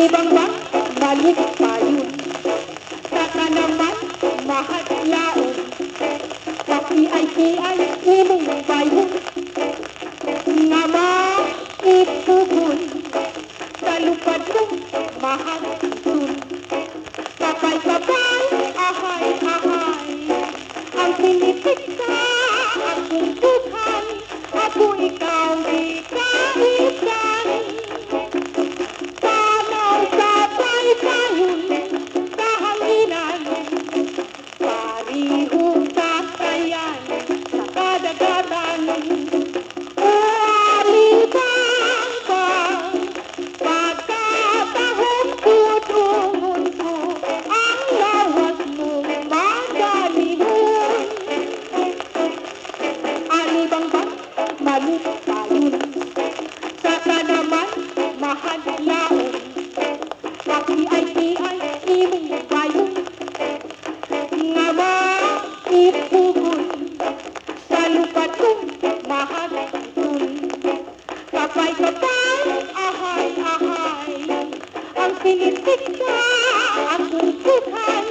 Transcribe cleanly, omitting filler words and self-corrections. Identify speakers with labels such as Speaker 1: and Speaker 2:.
Speaker 1: Alibangbang balik payun, saka naman mahadlaon, kakiay-kiay imong bayhon, nga maipugon, sa lupad mong mahagtun. Kapay-kapay, ahay-ahay, ang pinitik sa akong buhay, ako ikaw ikaitan. Tanaw sa paysahon, sa hanginan, parihong sakayan, sa kadagatan. O alibangbang, pagkatahong tutungon ko, ang lawas mong magalihon. Alibangbang, balik payun, saka naman mahadlaon, kakiay-kiay imong bayhon, nga maipugon, sa lupad kong mahagtun. Kapay-kapay, ahay-ahay, ang pinitik sa akong buhay,